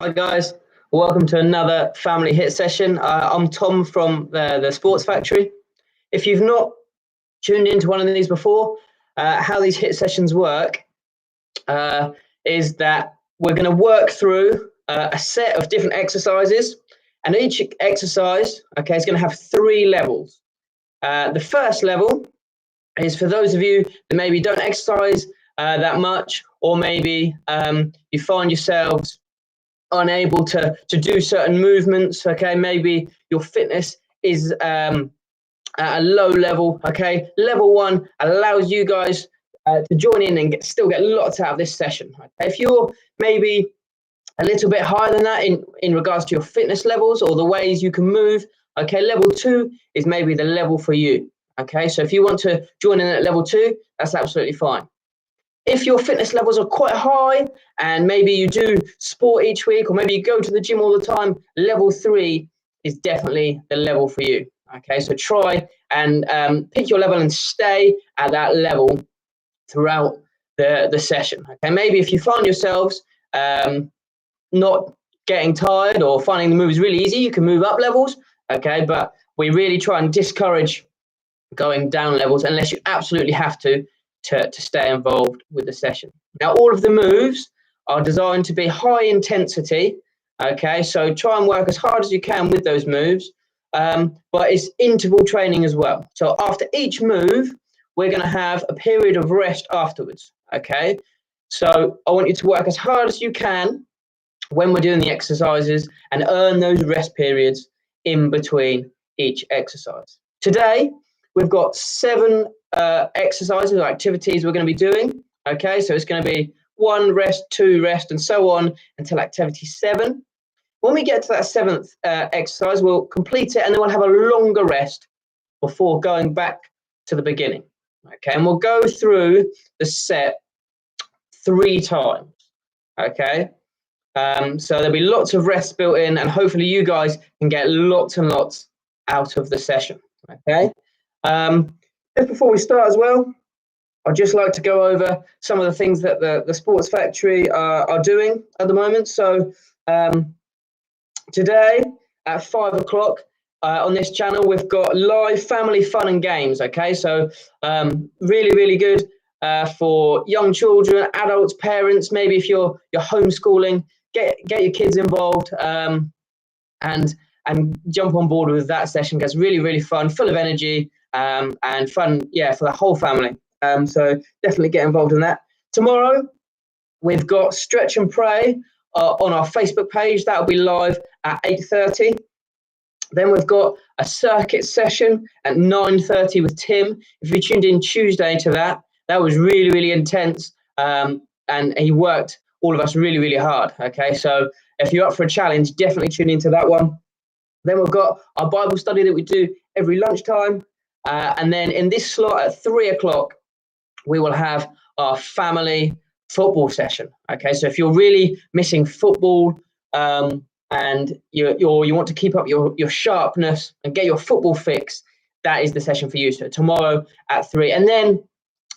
Hi guys, welcome to another family HIIT session. I'm Tom from the Sports Factory. If you've not tuned into one of these before, how these HIIT sessions work is that we're going to work through a set of different exercises, and each exercise, okay, is going to have 3 levels. The first level is for those of you that maybe don't exercise that much, or maybe you find yourselves unable to do certain movements. Okay, maybe your fitness is at a low level. Okay, level 1 allows you guys to join in and still get lots out of this session. Okay? If you're maybe a little bit higher than that in regards to your fitness levels or the ways you can move, okay, level 2 is maybe the level for you. Okay, so if you want to join in at level 2, that's absolutely fine. If your fitness levels are quite high and maybe you do sport each week, or maybe you go to the gym all the time, level 3 is definitely the level for you. Okay, so try and pick your level and stay at that level throughout the session. Okay, maybe if you find yourselves not getting tired or finding the moves really easy, you can move up levels. Okay, but we really try and discourage going down levels unless you absolutely have to stay involved with the session. Now, all of the moves are designed to be high intensity. Okay, so try and work as hard as you can with those moves, but it's interval training as well. So after each move, we're going to have a period of rest afterwards. Okay, so I want you to work as hard as you can when we're doing the exercises and earn those rest periods in between each exercise. Today, we've got 7 exercises or activities we're going to be doing. Okay, so it's going to be 1 rest, 2 rest, and so on until activity 7. When we get to that 7th exercise, we'll complete it and then we'll have a longer rest before going back to the beginning. Okay, and we'll go through the set 3 times. Okay, so there'll be lots of rest built in, and hopefully you guys can get lots and lots out of the session. Okay. Just before we start as well, I'd just like to go over some of the things that the Sports Factory are doing at the moment. So today at 5 o'clock on this channel, we've got live family fun and games. Okay, so really, really good for young children, adults, parents. Maybe if you're homeschooling, get your kids involved and jump on board with that session. It's really, really fun, full of energy. And fun, yeah, for the whole family. So definitely get involved in that. Tomorrow, we've got Stretch and Pray on our Facebook page. That'll be live at 8:30. Then we've got a circuit session at 9:30 with Tim. If you tuned in Tuesday to that was really, really intense. And he worked all of us really, really hard. Okay, so if you're up for a challenge, definitely tune into that one. Then we've got our Bible study that we do every lunchtime. And then in this slot at 3 o'clock, we will have our family football session. Okay, so if you're really missing football and you want to keep up your sharpness and get your football fix, that is the session for you. So tomorrow at 3. And then,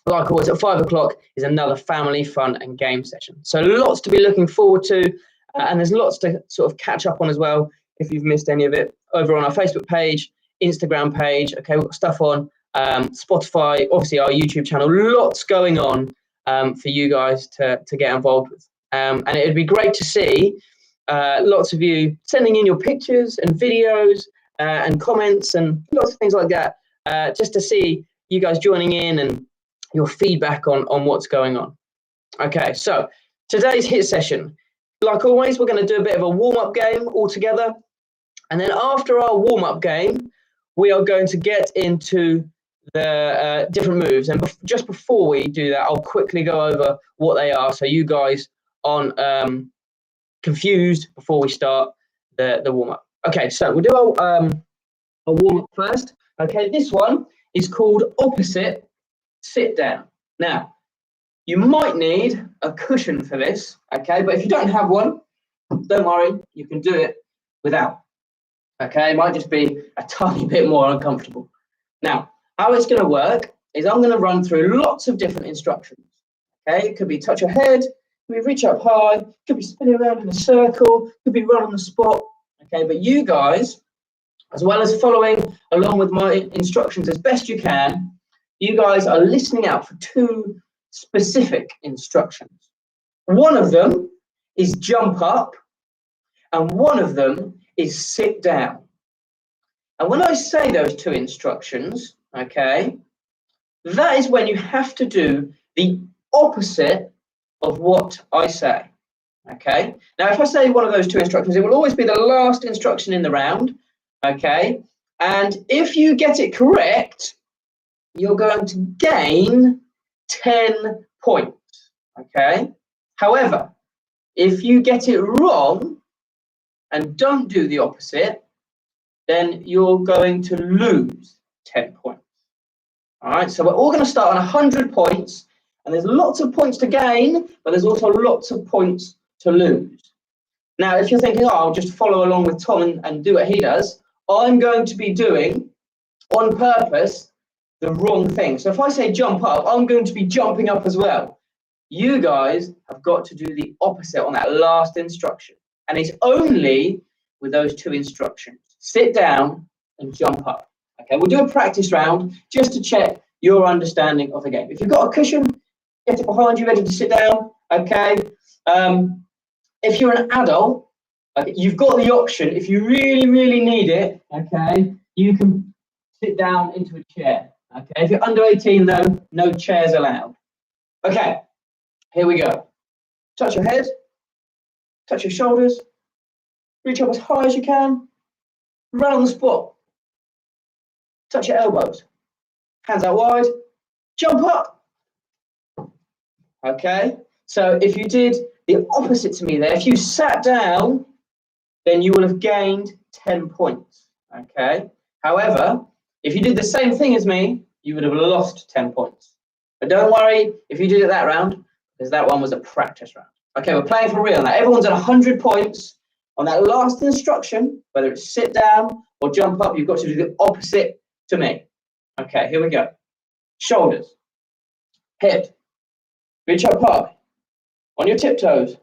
like always, at 5 o'clock is another family fun and game session. So lots to be looking forward to. And there's lots to sort of catch up on as well if you've missed any of it over on our Facebook page, Instagram page. Okay, we've got stuff on Spotify, obviously our YouTube channel. Lots going on for you guys to get involved with. And it would be great to see lots of you sending in your pictures and videos and comments and lots of things like that, just to see you guys joining in and your feedback on what's going on. Okay, so today's HIIT session, like always, we're going to do a bit of a warm-up game all together. And then after our warm-up game, we are going to get into the different moves. And just before we do that, I'll quickly go over what they are so you guys aren't confused before we start the warm-up. Okay, so we'll do a warm-up first. Okay, this one is called opposite sit down. Now, you might need a cushion for this, okay? But if you don't have one, don't worry, you can do it without. Okay, it might just be a tiny bit more uncomfortable. Now, how it's going to work is I'm going to run through lots of different instructions. Okay, it could be touch your head, could be reach up high, could be spinning around in a circle, could be run on the spot. Okay, but you guys, as well as following along with my instructions as best you can, you guys are listening out for two specific instructions. One of them is jump up, and one of them is sit down. And when I say those two instructions, okay, that is when you have to do the opposite of what I say. Okay, now if I say one of those two instructions, it will always be the last instruction in the round. Okay, and if you get it correct, you're going to gain 10 points. Okay, however, if you get it wrong and don't do the opposite, then you're going to lose 10 points. All right, so we're all going to start on 100 points, and there's lots of points to gain, but there's also lots of points to lose. Now, if you're thinking, oh, I'll just follow along with Tom and do what he does, I'm going to be doing, on purpose, the wrong thing. So if I say jump up, I'm going to be jumping up as well. You guys have got to do the opposite on that last instruction. And it's only with those two instructions. Sit down and jump up. Okay, we'll do a practice round just to check your understanding of the game. If you've got a cushion, get it behind you, ready to sit down. Okay. If you're an adult, you've got the option. If you really, really need it, okay, you can sit down into a chair. Okay. If you're under 18, though, no chairs allowed. Okay. Here we go. Touch your head. Touch your shoulders. Reach up as high as you can. Run on the spot. Touch your elbows. Hands out wide. Jump up. Okay. So if you did the opposite to me there, if you sat down, then you will have gained 10 points. Okay. However, if you did the same thing as me, you would have lost 10 points. But don't worry if you did it that round, because that one was a practice round. Okay, we're playing for real now. Everyone's at 100 points. On that last instruction, whether it's sit down or jump up, you've got to do the opposite to me. Okay, here we go. Shoulders, head, reach up high, on your tiptoes,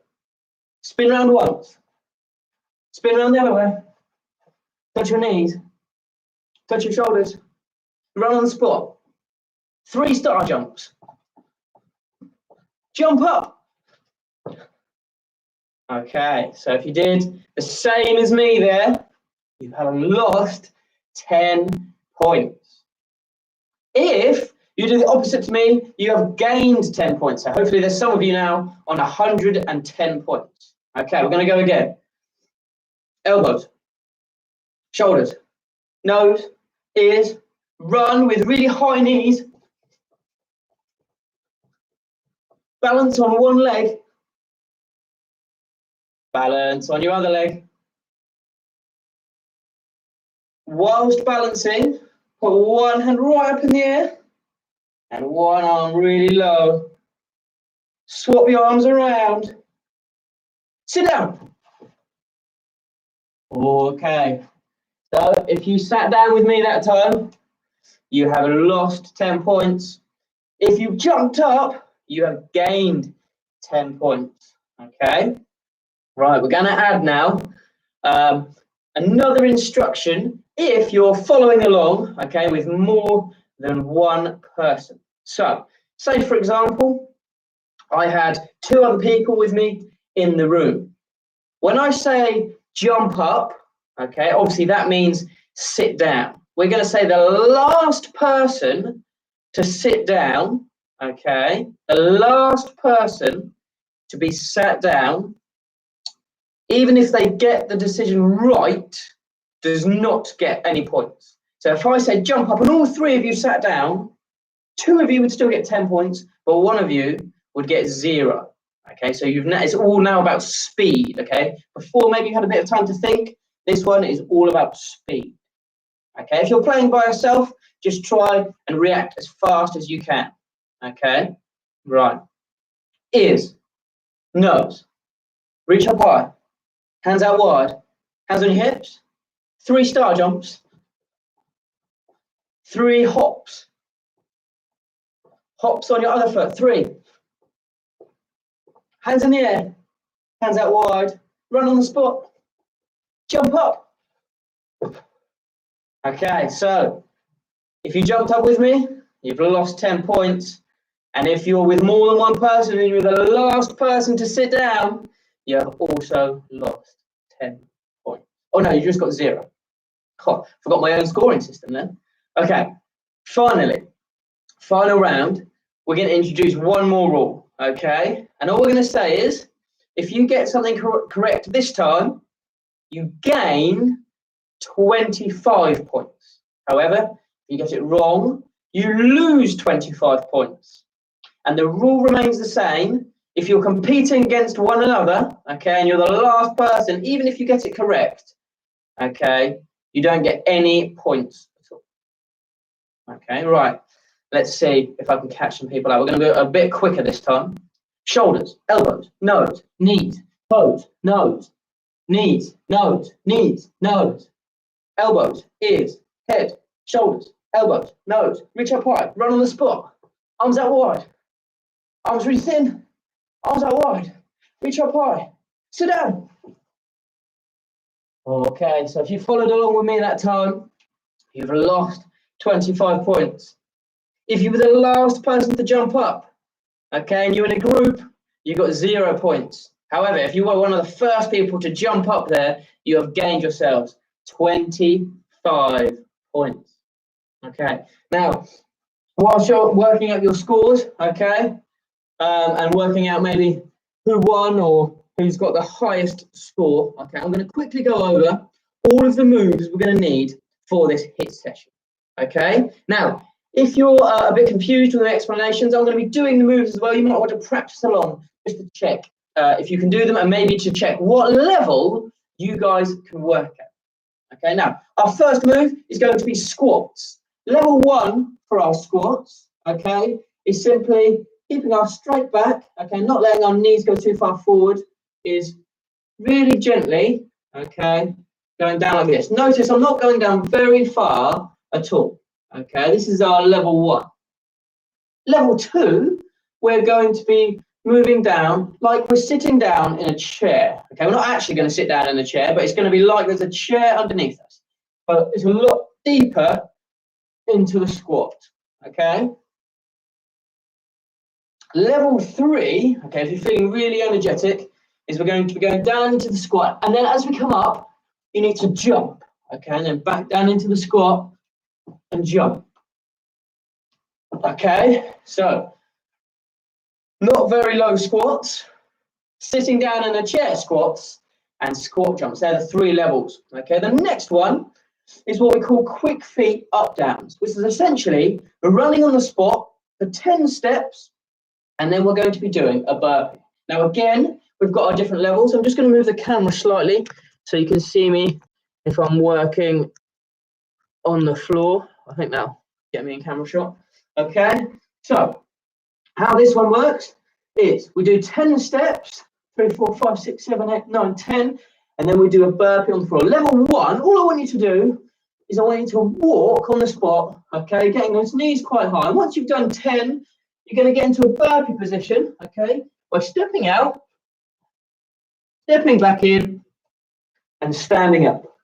spin round once, spin around the other way, touch your knees, touch your shoulders, run on the spot, 3 star jumps, jump up. Okay, so if you did the same as me there, you have lost 10 points. If you do the opposite to me, you have gained 10 points. So hopefully there's some of you now on 110 points. Okay, we're going to go again. Elbows, shoulders, nose, ears, run with really high knees. Balance on one leg. Balance on your other leg. Whilst balancing, put one hand right up in the air and one arm really low. Swap your arms around. Sit down. Okay. So if you sat down with me that time, you have lost 10 points. If you jumped up, you have gained 10 points. Okay. Right, we're going to add now another instruction if you're following along, okay, with more than one person. So, say for example, I had 2 other people with me in the room. When I say jump up, okay, obviously that means sit down. We're going to say the last person to sit down, okay, the last person to be sat down, even if they get the decision right, does not get any points. So if I say jump up and all 3 of you sat down, 2 of you would still get 10 points, but 1 of you would get 0. Okay, so it's all now about speed. Okay, before maybe you had a bit of time to think. This one is all about speed. Okay, if you're playing by yourself, just try and react as fast as you can. Okay, right. Ears, nose, reach up high. Hands out wide, hands on your hips, 3 star jumps, 3 hops, hops on your other foot, 3, Hands in the air, hands out wide, run on the spot, jump up. Okay, so if you jumped up with me, you've lost 10 points. And if you're with more than one person and you're the last person to sit down, you have also lost 10 points. Oh no, you just got 0. Oh, forgot my own scoring system then. Okay, finally, final round, we're going to introduce one more rule, okay? And all we're going to say is, if you get something correct this time, you gain 25 points. However, if you get it wrong, you lose 25 points. And the rule remains the same. If you're competing against one another, okay, and you're the last person, even if you get it correct, okay, you don't get any points at all. Okay, right. Let's see if I can catch some people out. We're going to go a bit quicker this time. Shoulders, elbows, nose, knees, toes, nose, knees, nose, knees, nose. Elbows, ears, head, shoulders, elbows, nose. Reach up wide, run on the spot. Arms out wide. Arms really thin. Arms out wide. Reach up high. Sit down. Okay, so if you followed along with me that time, you've lost 25 points. If you were the last person to jump up, okay, and you're in a group, you got 0 points. However, if you were one of the first people to jump up there, you have gained yourselves 25 points. Okay, now, whilst you're working out your scores, okay, and working out maybe who won or who's got the highest score, okay, I'm going to quickly go over all of the moves we're going to need for this HIIT session, okay? Now, if you're a bit confused with the explanations, I'm going to be doing the moves as well. You might want to practice along just to check if you can do them and maybe to check what level you guys can work at. Okay, now, our first move is going to be squats. Level 1 for our squats, okay, is simply keeping our straight back, okay, not letting our knees go too far forward, is really gently, okay, going down like this. Notice I'm not going down very far at all, okay, this is our level 1. Level 2, we're going to be moving down like we're sitting down in a chair, okay, we're not actually going to sit down in a chair, but it's going to be like there's a chair underneath us, but it's a lot deeper into the squat, okay. Level 3, okay, if you're feeling really energetic, is we're going to be going down into the squat, and then as we come up, you need to jump, okay, and then back down into the squat and jump. Okay, so not very low squats, sitting down in a chair squats, and squat jumps. They're the 3 levels. Okay, the next one is what we call quick feet up downs, which is essentially we're running on the spot for 10 steps. And then we're going to be doing a burpee. Now, again, we've got our different levels. I'm just going to move the camera slightly so you can see me if I'm working on the floor. I think that'll get me in camera shot. Okay, so how this one works is we do 10 steps, 3, 4, 5, 6, 7, 8, 9, 10, and then we do a burpee on the floor. Level 1, all I want you to do is I want you to walk on the spot, okay, getting those knees quite high. And once you've done 10, you're going to get into a burpee position, okay, by stepping out, stepping back in, and standing up,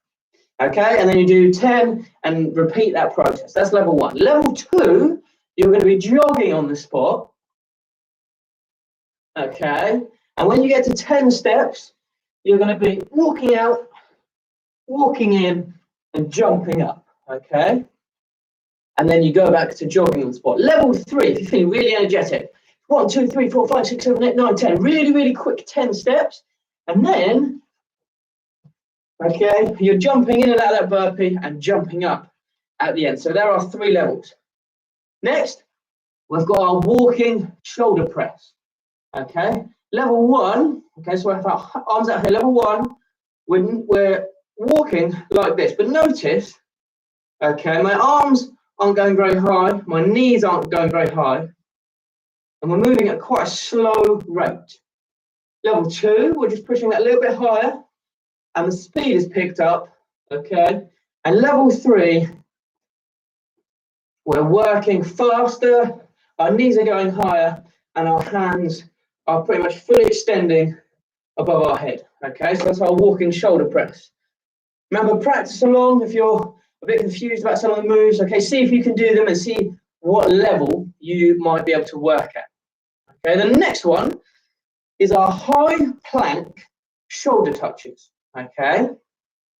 okay? And then you do 10 and repeat that process. That's level 1. Level 2, you're going to be jogging on the spot, okay? And when you get to 10 steps, you're going to be walking out, walking in, and jumping up, okay? And then you go back to jogging on the spot. Level 3, if you're feeling really energetic, 1, 2, 3, 4, 5, 6, 7, 8, 9, 10. Really, really quick 10 steps. And then, okay, you're jumping in and out of that burpee and jumping up at the end. So there are 3 levels. Next, we've got our walking shoulder press. Okay, level 1, okay, so we have our arms out here. Level 1, we're walking like this. But notice, okay, my arms aren't going very high, my knees aren't going very high, and we're moving at quite a slow rate. Level 2, we're just pushing that a little bit higher, and the speed is picked up, okay? And level 3, we're working faster, our knees are going higher, and our hands are pretty much fully extending above our head. Okay, so that's our walking shoulder press. Remember, practice along if you're a bit confused about some of the moves. Okay, see if you can do them and see what level you might be able to work at. Okay, the next one is our high plank shoulder touches. Okay,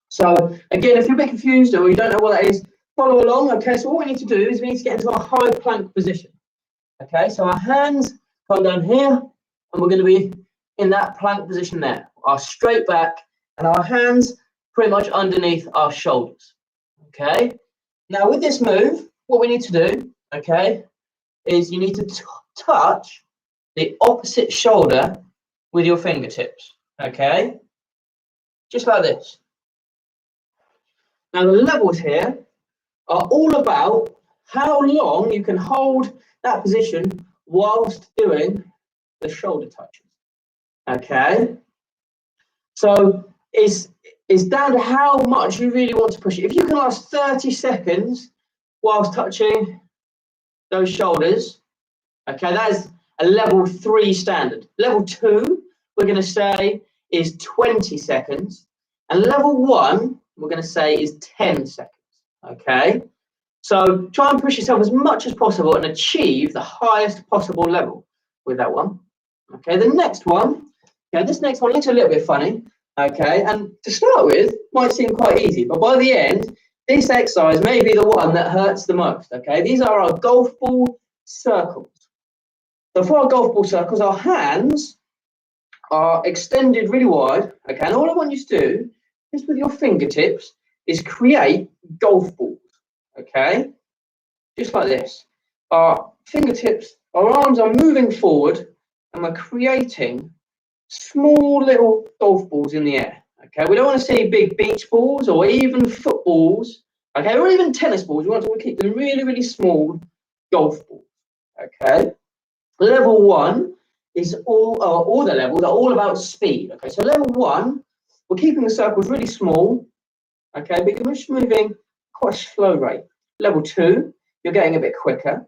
so again, if you're a bit confused or you don't know what that is, follow along. Okay, so what we need to do is we need to get into a high plank position. Okay, so our hands come down here and we're going to be in that plank position there, our straight back and our hands pretty much underneath our shoulders. Okay, now with this move, what we need to do, okay, is you need to touch the opposite shoulder with your fingertips. Okay, just like this. Now the levels here are all about how long you can hold that position whilst doing the shoulder touches. Okay, so it's down to how much you really want to push it. If you can last 30 seconds whilst touching those shoulders, okay, that is a level 3 standard. Level 2, we're going to say, is 20 seconds. And level 1, we're going to say, is 10 seconds. Okay, so try and push yourself as much as possible and achieve the highest possible level with that one. Okay, the next one, okay, this next one looks a little bit funny. Okay, and to start with, might seem quite easy, but by the end, this exercise may be the one that hurts the most. Okay, these are our golf ball circles. So for our golf ball circles, our hands are extended really wide. Okay, and all I want you to do, just with your fingertips, is create golf balls. Okay, just like this. Our fingertips, our arms are moving forward, and we're creating small little golf balls in the air. Okay, we don't want to see big beach balls or even footballs. Okay, or even tennis balls. We want to keep them really, really small golf balls. Okay, level 1 is all the levels are all about speed. Okay, so level 1, we're keeping the circles really small. Okay, but we're just moving quite a slow rate. Level 2, you're getting a bit quicker,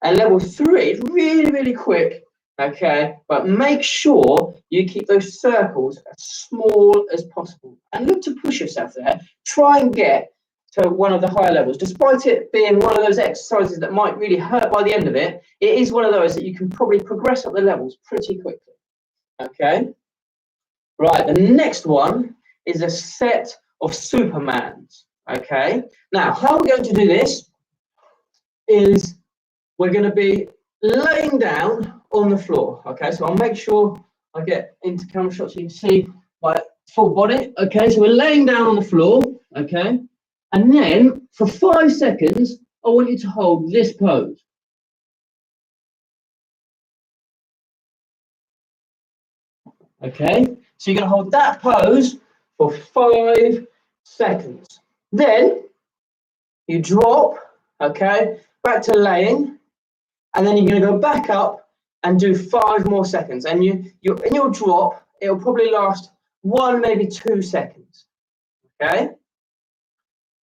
and level 3 is really, really quick. Okay, but make sure you keep those circles as small as possible and look to push yourself there. Try and get to one of the higher levels. Despite it being one of those exercises that might really hurt by the end of it, it is one of those that you can probably progress up the levels pretty quickly. Okay, right, the next one is a set of Supermans. Okay, now how we're going to do this is we're going to be laying down on the floor. Okay, so I'll make sure I get into camera shot so you can see my full body. Okay, so we're laying down on the floor. Okay, and then for 5 seconds, I want you to hold this pose. Okay, so you're going to hold that pose for 5 seconds. Then you drop, okay, back to laying, and then you're going to go back up and do 5 more seconds. And in your drop, it'll probably last 1, maybe 2 seconds. Okay?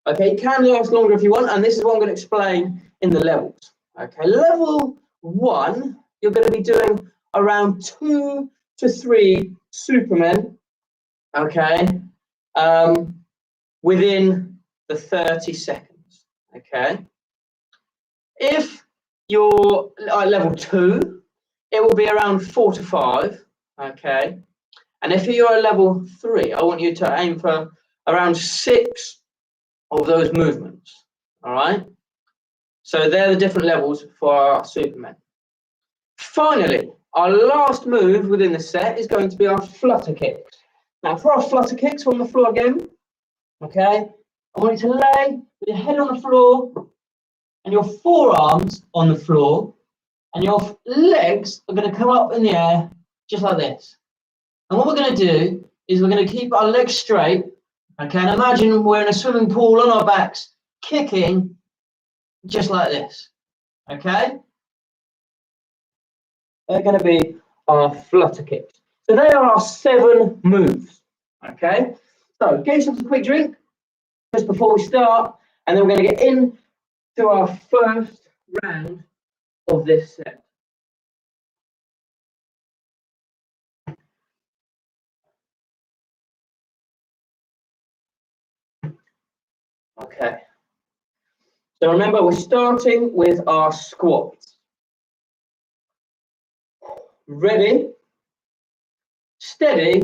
Okay, it can last longer if you want, and this is what I'm going to explain in the levels. Okay, level 1, you're going to be doing around 2 to 3 Supermen, okay, within the 30 seconds. Okay? If you're at level 2, it will be around 4 to 5, okay? And if you're at level 3, I want you to aim for around 6 of those movements, all right? So they're the different levels for our Supermen. Finally, our last move within the set is going to be our flutter kicks. Now, for our flutter kicks on the floor again, okay, I want you to lay with your head on the floor and your forearms on the floor, and your legs are going to come up in the air just like this. And what we're going to do is we're going to keep our legs straight. Okay, and imagine we're in a swimming pool on our backs, kicking just like this. Okay, they're going to be our flutter kicks. So they are our 7 moves. Okay, so get yourself a quick drink just before we start, and then we're going to get into our first round of this set. Okay. So remember, we're starting with our squats. Ready, steady,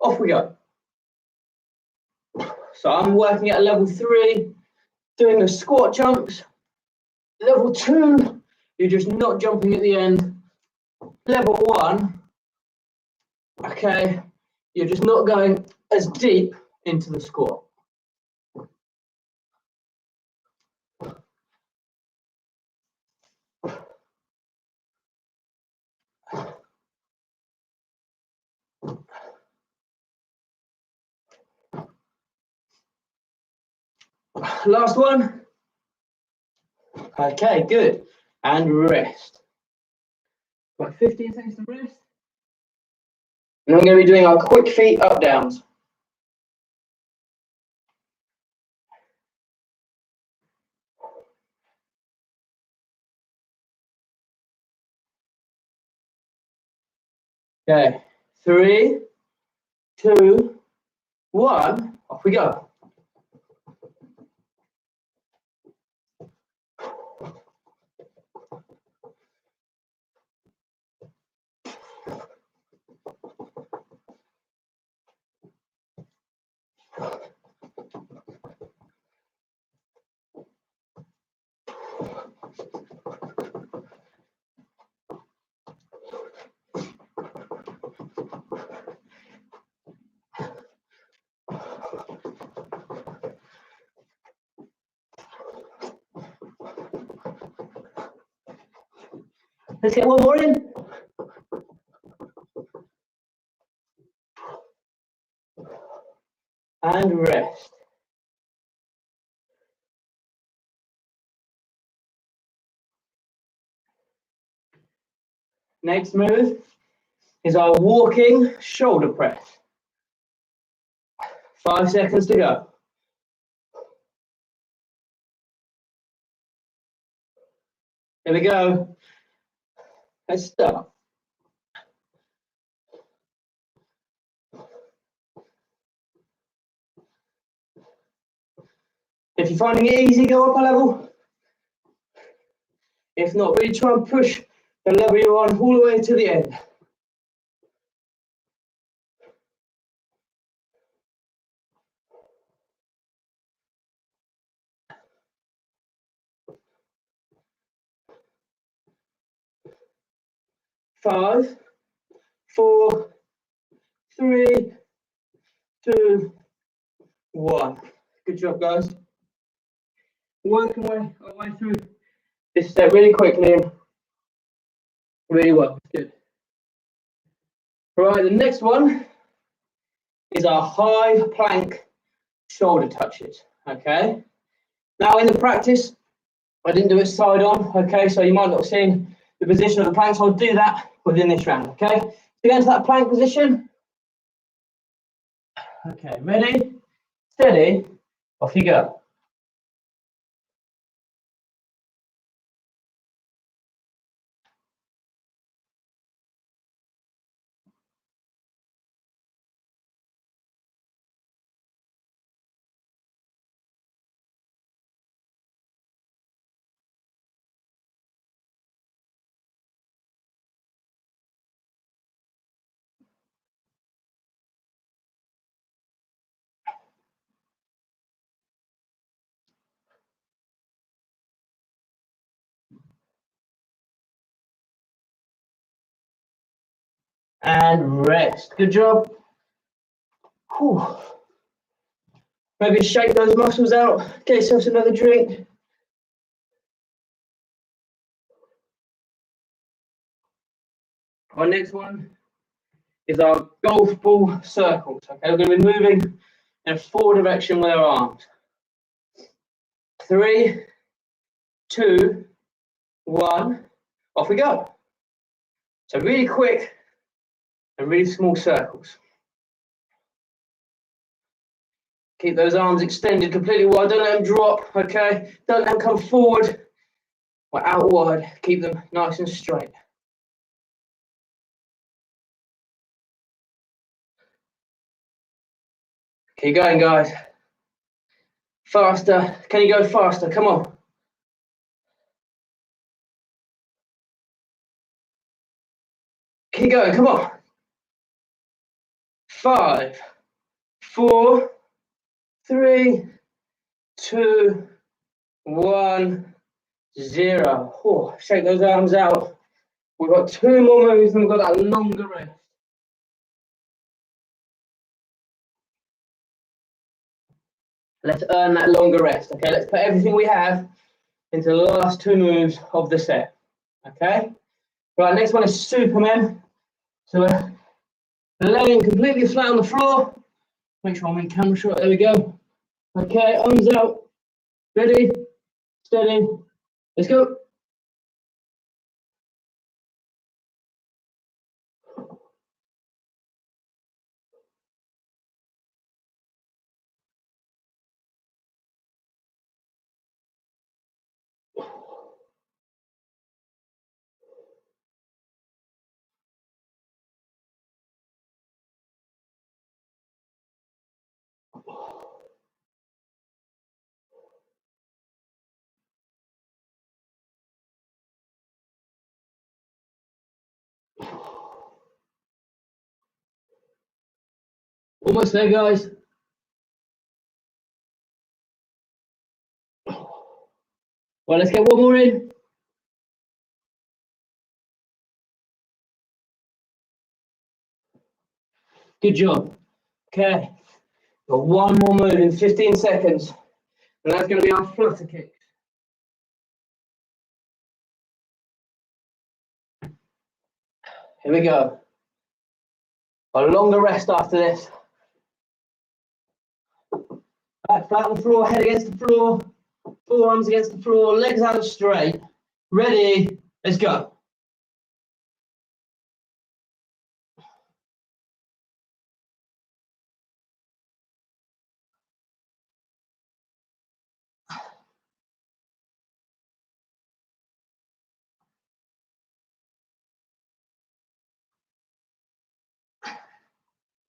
off we go. So I'm working at level 3, doing the squat jumps. Level 2, you're just not jumping at the end. Level 1, okay, you're just not going as deep into the squat. Last one. Okay, good. And rest. Like 15 seconds to rest. And we're going to be doing our quick feet up downs. Okay, 3, 2, 1, off we go. Let's get one more in. And rest. Next move is our walking shoulder press. 5 seconds to go. Here we go. Let's start. If you're finding it easy, go up a level. If not, really try and push the level you're on all the way to the end. Five, 4, 3, 2, 1. Good job, guys. Working our way through this step really quickly and really well. Good. Right, the next one is our high plank shoulder touches. Okay. Now in the practice, I didn't do it side on. Okay, so you might not have seen the position of the plank, so I'll do that within this round. Okay. So go into that plank position. Okay, ready, steady, off you go. And rest. Good job. Whew. Maybe shake those muscles out. Get yourself another drink. Our next one is our golf ball circles. Okay, we're going to be moving in a forward direction with our arms. 3, 2, 1, off we go. So really quick and really small circles. Keep those arms extended completely wide. Don't let them drop, okay? Don't let them come forward or out wide. Keep them nice and straight. Keep going, guys. Faster. Can you go faster? Come on. Keep going. Come on. 5, 4, 3, 2, 1, 0. Oh, shake those arms out. We've got 2 more moves and we've got that longer rest. Let's earn that longer rest. Okay, let's put everything we have into the last 2 moves of the set. Okay, right, next one is Superman. So we're laying completely flat on the floor. Make sure I'm in camera shot. There we go. Okay, arms out. Ready, steady. Let's go. Almost there, guys. Well, let's get one more in. Good job. Okay, got one more move in 15 seconds. And that's going to be our flutter kicks. Here we go. A longer rest after this. Back flat on the floor, head against the floor, forearms against the floor, legs out straight. Ready, let's go.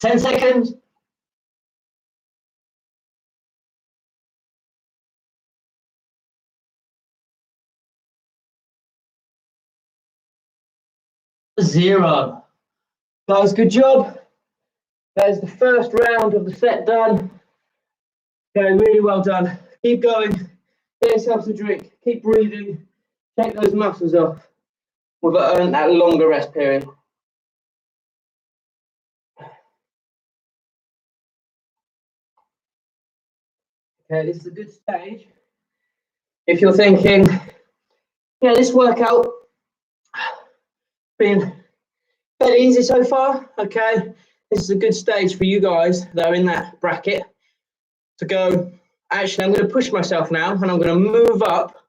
Ten seconds. Zero. Guys, good job. There's the first round of the set done. Okay, really well done. Keep going. Get yourself a drink. Keep breathing. Take those muscles off. We've earned that longer rest period. Okay, this is a good stage. If you're thinking, yeah, this workout been fairly easy so far, okay, this is a good stage for you guys that are in that bracket to go, actually, I'm going to push myself now and I'm going to move up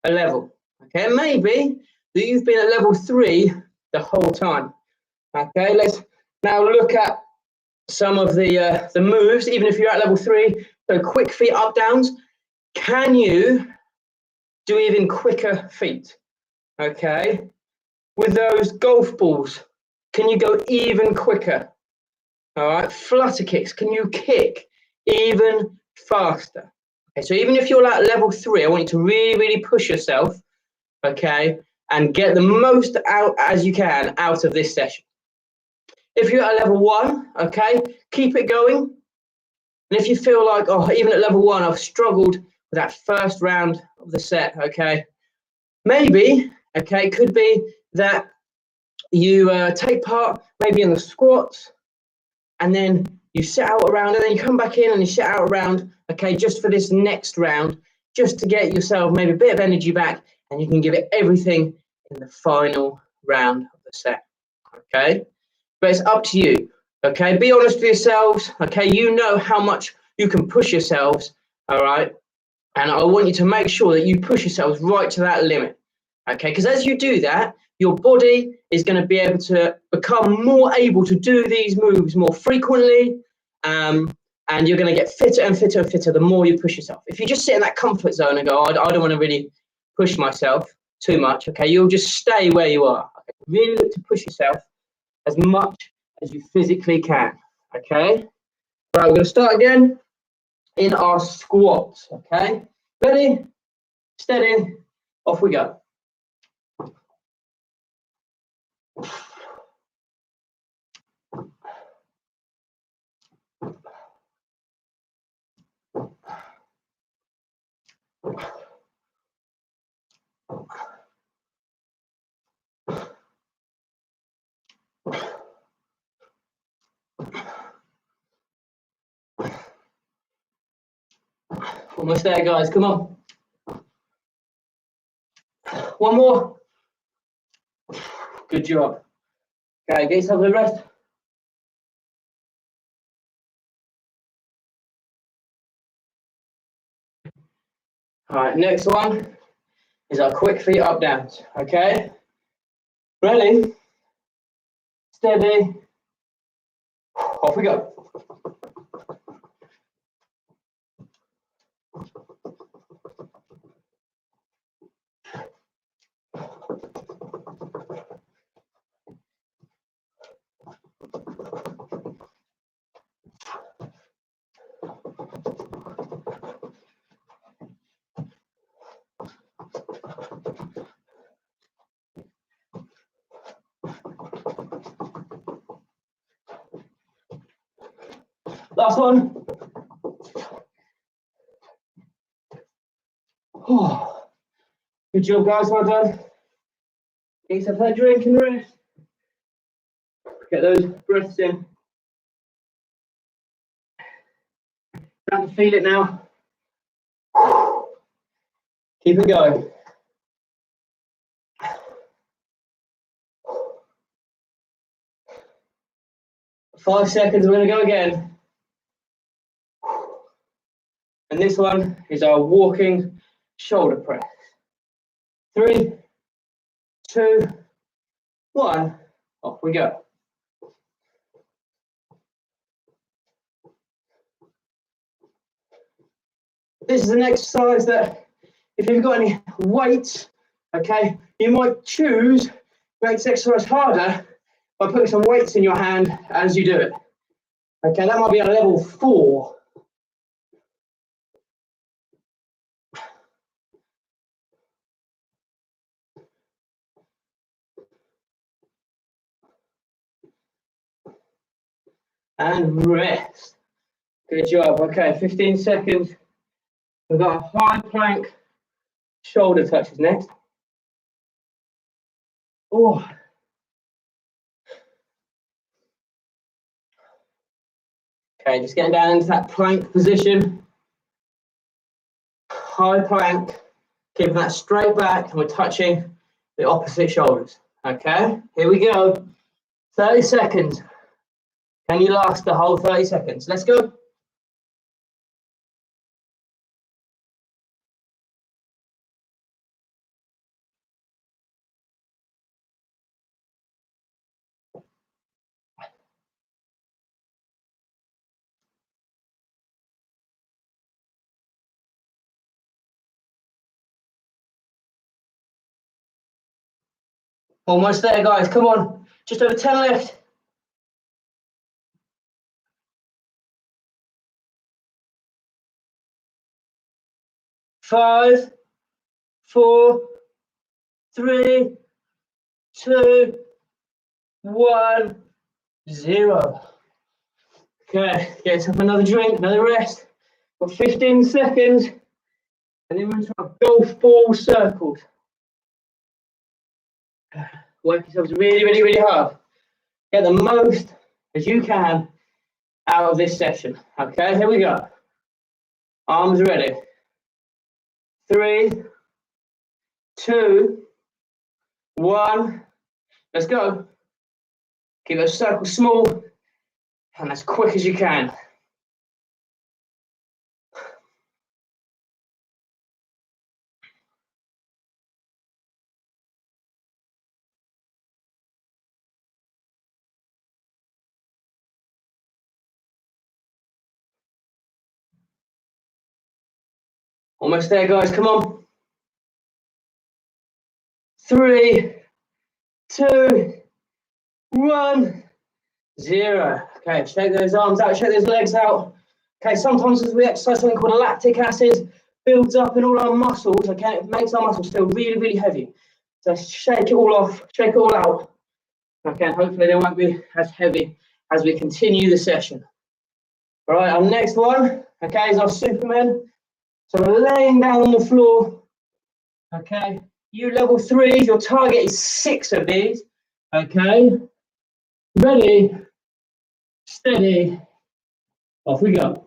a level, okay? And maybe that you've been at level 3 the whole time, okay? Let's now look at some of the moves, even if you're at level 3, so quick feet up downs. Can you do even quicker feet, okay? With those golf balls, can you go even quicker? All right, flutter kicks, can you kick even faster? Okay, so even if you're at level 3, I want you to really, really push yourself, okay, and get the most out as you can out of this session. If you're at level 1, okay, keep it going. And if you feel like, oh, even at level 1, I've struggled with that first round of the set, okay, maybe, okay, it could be that you take part maybe in the squats and then you sit out around and then you come back in and you sit out around, okay, just for this next round, just to get yourself maybe a bit of energy back and you can give it everything in the final round of the set, okay? But it's up to you, okay? Be honest with yourselves, okay? You know how much you can push yourselves, all right? And I want you to make sure that you push yourselves right to that limit, okay? Because as you do that, your body is going to be able to become more able to do these moves more frequently, and you're going to get fitter and fitter and fitter the more you push yourself. If you just sit in that comfort zone and go, oh, I don't want to really push myself too much, okay, you'll just stay where you are. Okay? Really look to push yourself as much as you physically can, okay? Right, we're going to start again. in our squats, okay? Ready, steady, off we go. Almost there, guys, come on. One more. Good job. Okay, get yourself a rest. All right, next one is our quick feet up downs, okay? Ready, steady, off we go. Last one. Oh, good job, guys, well done. Get yourself a drink and rest. Get those breaths in. Start to feel it now. Keep it going. 5 seconds, we're going to go again. And this one is our walking shoulder press. 3, 2, 1, off we go. This is an exercise that if you've got any weights, okay, you might choose to make this exercise harder by putting some weights in your hand as you do it. Okay, that might be a level 4. And rest. Good job. Okay, 15 seconds. We've got a high plank, shoulder touches next. Oh. Okay, just getting down into that plank position. High plank, keeping that straight back, and we're touching the opposite shoulders. Okay, here we go. 30 seconds. Can you last the whole 30 seconds? Let's go. Almost there, guys. Come on. Just over 10 left. 5, 4, 3, 2, 1, 0. Okay, get yourself another drink, another rest. Got 15 seconds, and then we're into our golf ball circles. Work yourselves really, really, really hard. Get the most as you can out of this session. Okay, here we go. Arms ready. 3, 2, 1. Let's go. Keep those circles small and as quick as you can. Almost there, guys. Come on. 3, 2, 1, 0. Okay, shake those arms out, shake those legs out. Okay, sometimes as we exercise, something called lactic acid builds up in all our muscles. Okay, it makes our muscles feel really, really heavy. So shake it all off, shake it all out. Okay, and hopefully they won't be as heavy as we continue the session. All right, our next one, okay, is our Superman. So we're laying down on the floor. Okay, you level 3, your target is 6 of these. Okay, ready, steady, off we go.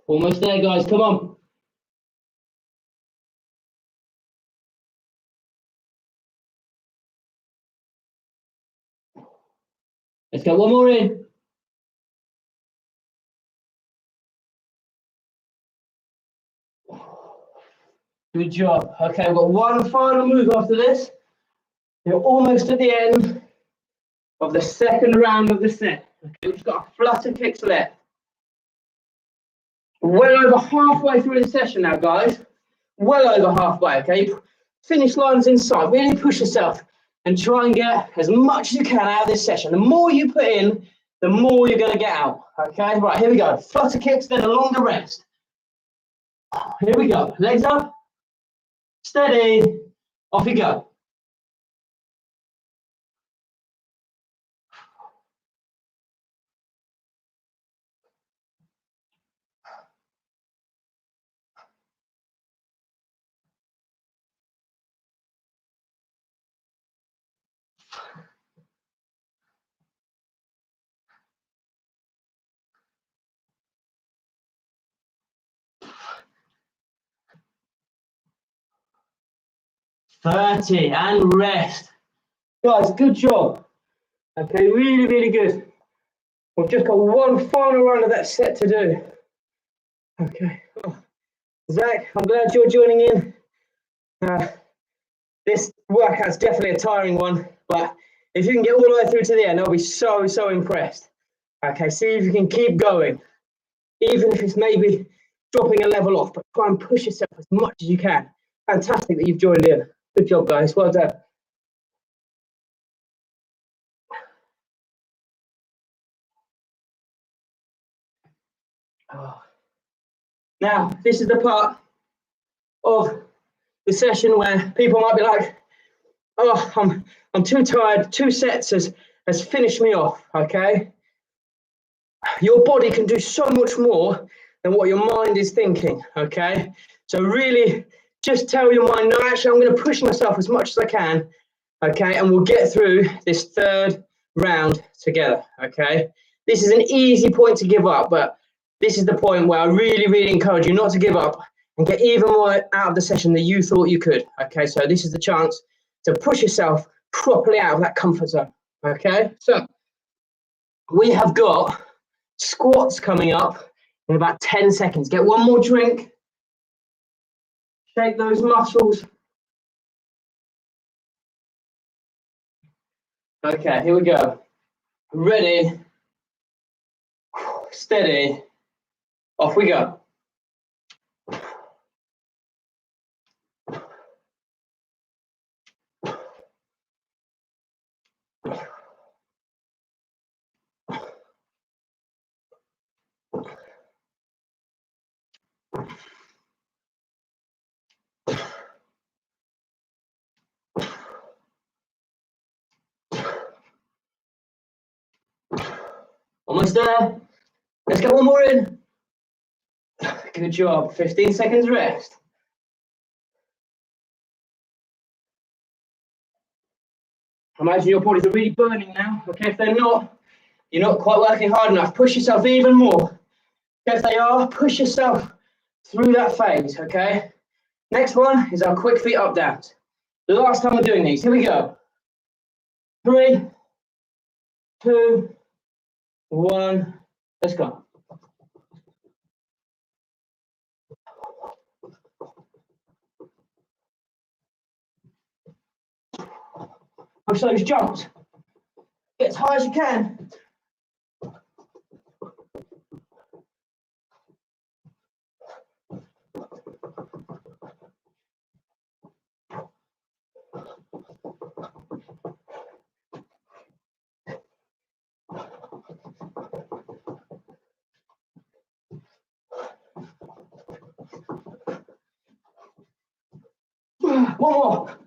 Almost there, guys, come on. Let's get one more in. Good job. Okay, we've got one final move after this. You're almost at the end of the second round of the set. Okay, we've got a flutter kicks left. Well over halfway through the session now, guys. Well over halfway, okay? Finish lines in sight. Really push yourself and try and get as much as you can out of this session. The more you put in, the more you're going to get out, okay? Right, here we go. Flutter kicks, then a longer rest. Here we go. Legs up. Steady. Off you go. And rest. Guys, good job. Okay, really, really good. We've just got one final run of that set to do. Okay. Oh. Zach, I'm glad you're joining in. This workout's definitely a tiring one, but if you can get all the way through to the end, I'll be so, so impressed. Okay, see if you can keep going, even if it's maybe dropping a level off, but try and push yourself as much as you can. Fantastic that you've joined in. Good job, guys. Well done. Oh. Now, this is the part of the session where people might be like, oh, I'm too tired. 2 sets has finished me off, okay? Your body can do so much more than what your mind is thinking, okay? So really just tell your mind, no, actually, I'm going to push myself as much as I can, okay? And we'll get through this third round together, okay? This is an easy point to give up, but this is the point where I really, really encourage you not to give up and get even more out of the session than you thought you could, okay? So this is the chance to push yourself properly out of that comfort zone, okay? So we have got squats coming up in about 10 seconds. Get one more drink. Shake those muscles. Okay, here we go. Ready, steady, off we go. Almost there. Let's get one more in. Good job. 15 seconds rest. Imagine your bodies are really burning now. Okay, if they're not, you're not quite working hard enough. Push yourself even more. Okay, if they are, push yourself through that phase, okay? Next one is our quick feet up downs. The last time we're doing these. Here we go. 3, 2, 1. Let's go. Push those jumps. Get as high as you can. One more.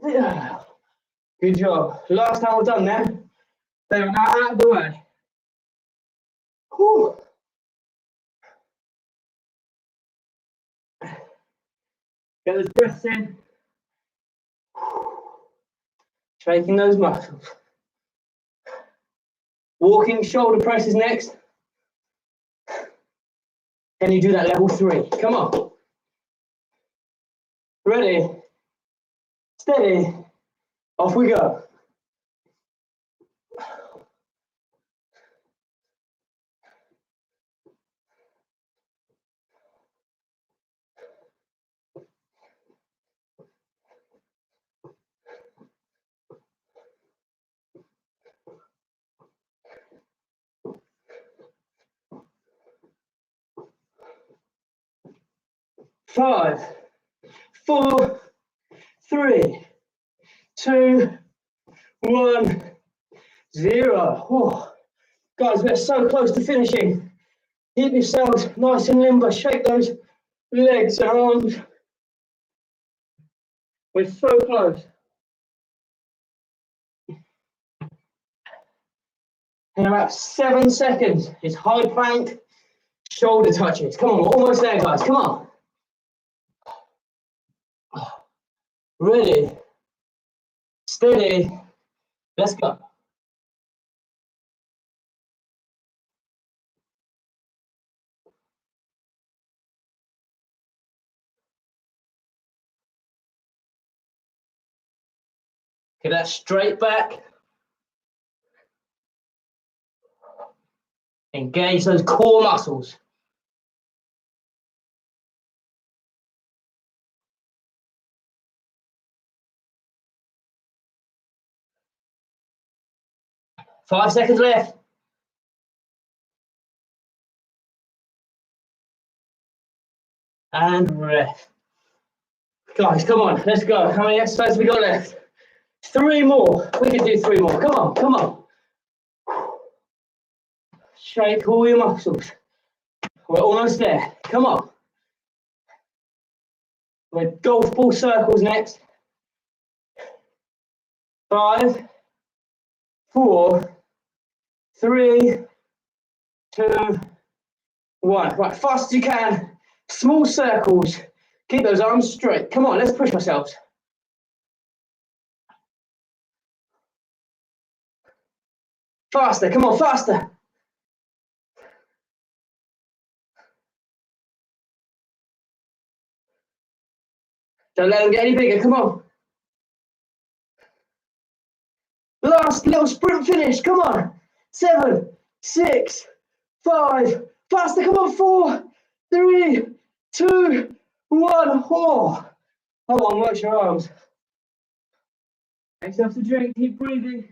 Yeah. Good job. Last time we're done there. They are now out of the way. Whew. Get those breaths in. Shaking those muscles. Walking shoulder presses next. Can you do that level 3? Come on. Ready? Steady. Off we go. Five, 4, 3, 2, 1, 0. Oh, guys, we're so close to finishing. Keep yourselves nice and limber. Shake those legs and arms. We're so close. In about 7 seconds, it's high plank, shoulder touches. Come on, we're almost there, guys. Come on. Ready, steady, let's go. Get that straight back. Engage those core muscles. 5 seconds left. And rest. Guys, come on, let's go. How many exercises we got left? 3 more. We can do 3 more. Come on, come on. Shake all your muscles. We're almost there. Come on. We're golf ball circles next. 5, 4, 3, 2, 1. Right, fast as you can. Small circles. Keep those arms straight. Come on, let's push ourselves. Faster, come on, faster. Don't let them get any bigger, come on. Last little sprint finish, come on. 7, 6, 5, faster, come on, 4, 3, 2, 1. Oh. Come on, watch your arms. Take yourself to drink, keep breathing.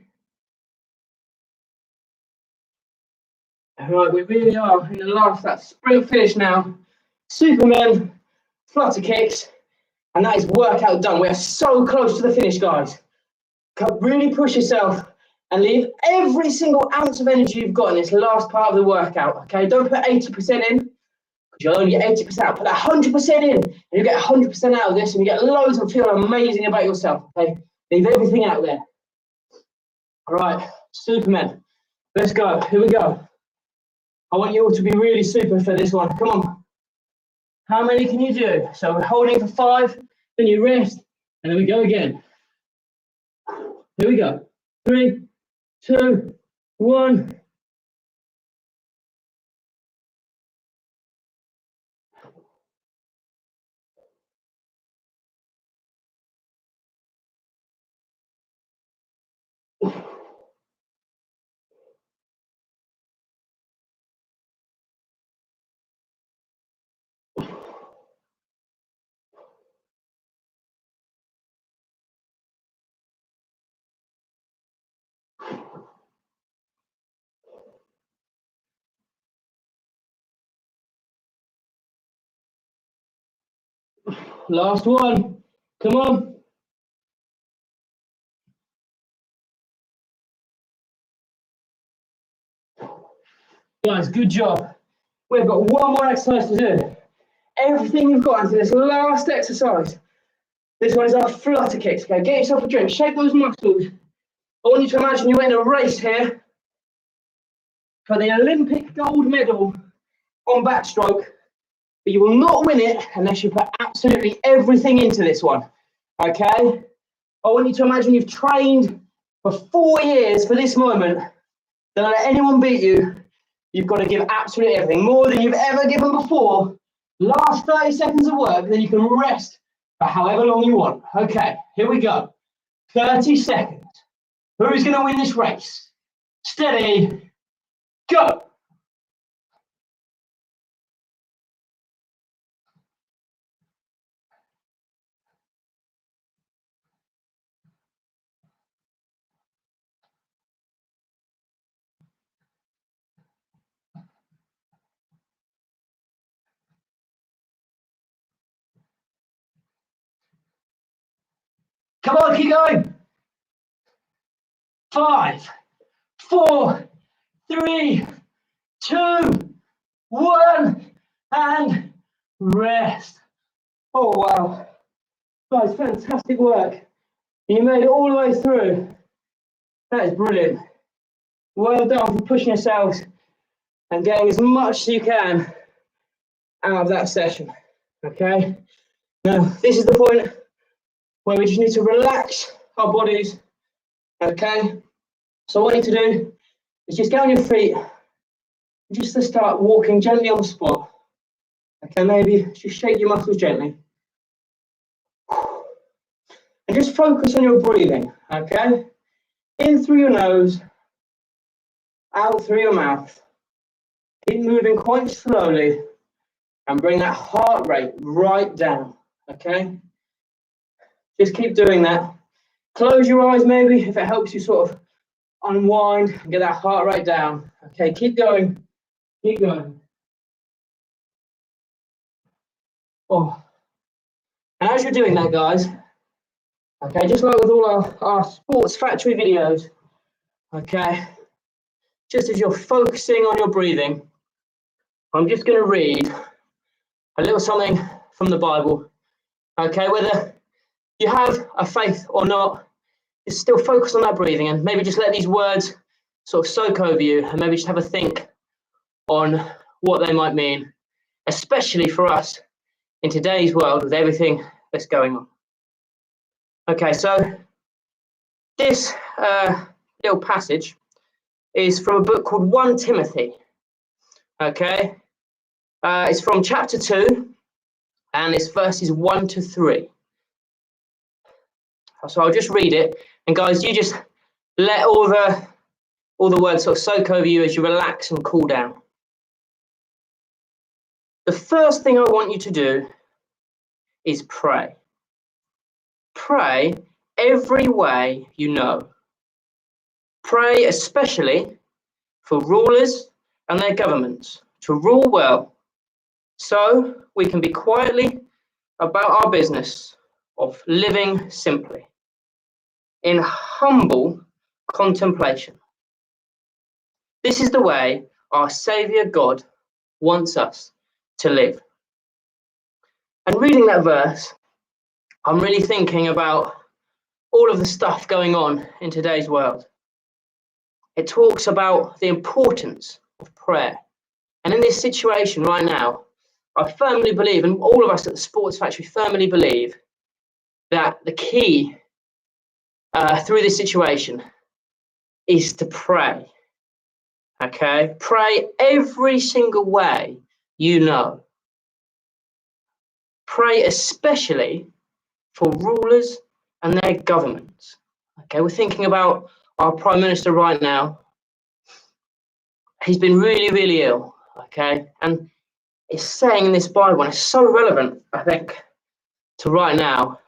All right, we really are in the last, that sprint finish now. Superman, flutter kicks, and that is workout done. We are so close to the finish, guys. Really push yourself and leave every single ounce of energy you've got in this last part of the workout, okay? Don't put 80% in, because you'll only get 80% out. Put 100% in, and you get 100% out of this, and you get loads of feeling amazing about yourself, okay? Leave everything out there. All right, Superman, let's go. Here we go. I want you all to be really super for this one. Come on. How many can you do? So we're holding for 5, then you rest, and then we go again. Here we go. 3, 2, 1. Last one. Come on. Guys, good job. We've got one more exercise to do. Everything you've got into this last exercise. This one is our flutter kicks. Okay, get yourself a drink, shake those muscles. I want you to imagine you're in a race here for the Olympic gold medal on backstroke, but you will not win it unless you put absolutely everything into this one. Okay? I want you to imagine you've trained for 4 years for this moment. Don't let anyone beat you. You've got to give absolutely everything, more than you've ever given before. Last 30 seconds of work, then you can rest for however long you want. Okay, here we go. 30 seconds. Who's going to win this race? Steady, go. Come on, keep going. 5, 4, 3, 2, 1, and rest. Oh, wow. Guys, fantastic work. You made it all the way through. That is brilliant. Well done for pushing yourselves and getting as much as you can out of that session. Okay? Now, this is the point where we just need to relax our bodies. Okay? So what you need to do is just get on your feet, just to start walking gently on the spot. Okay, maybe just shake your muscles gently. And just focus on your breathing, okay? In through your nose, out through your mouth. Keep moving quite slowly and bring that heart rate right down, okay? Just keep doing that. Close your eyes maybe if it helps you sort of unwind and get that heart rate down. Okay, keep going, keep going. Oh. And as you're doing that, guys, okay, just like with all our sports factory videos, okay, just as you're focusing on your breathing, I'm just going to read a little something from the Bible, okay, whether you have a faith or not, just still focus on that breathing and maybe just let these words sort of soak over you and maybe just have a think on what they might mean, especially for us in today's world with everything that's going on. Okay, so this little passage is from a book called 1 Timothy. Okay, it's from chapter 2 and it's verses 1 to 3. So I'll just read it, and guys, you just let all the words sort of soak over you as you relax and cool down. The first thing I want you to do is pray. Pray every way you know. Pray especially for rulers and their governments to rule well, so we can be quietly about our business of living simply, in humble contemplation. This is the way our Saviour God wants us to live. And reading that verse, I'm really thinking about all of the stuff going on in today's world. It talks about the importance of prayer. And in this situation right now, I firmly believe, and all of us at the Sports Factory firmly believe, that the key through this situation is to pray. Okay? Pray every single way you know. Pray especially for rulers and their governments. Okay, we're thinking about our Prime Minister right now. He's been really, really ill. Okay, and it's saying in this Bible, and it's so relevant, I think, to right now.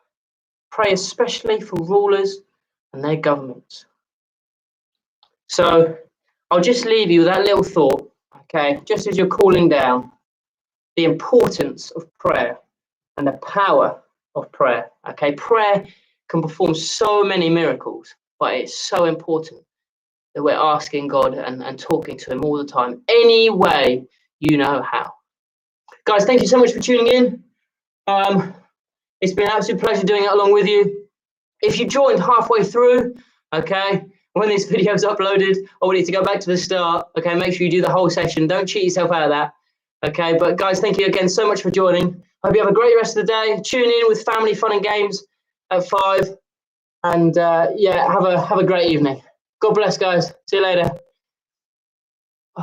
Pray especially for rulers and their governments. So I'll just leave you with that little thought, okay, just as you're cooling down, the importance of prayer. and the power of prayer. Okay, prayer can perform so many miracles, but it's so important that we're asking God and talking to him all the time, any way you know how. Guys, thank you so much for tuning in. It's been an absolute pleasure doing it along with you. If you joined halfway through, okay, when this video is uploaded, or we need to go back to the start, okay, make sure you do the whole session. Don't cheat yourself out of that, okay? But guys, thank you again so much for joining. Hope you have a great rest of the day. Tune in with family fun and games at 5. And yeah, have a great evening. God bless, guys. See you later.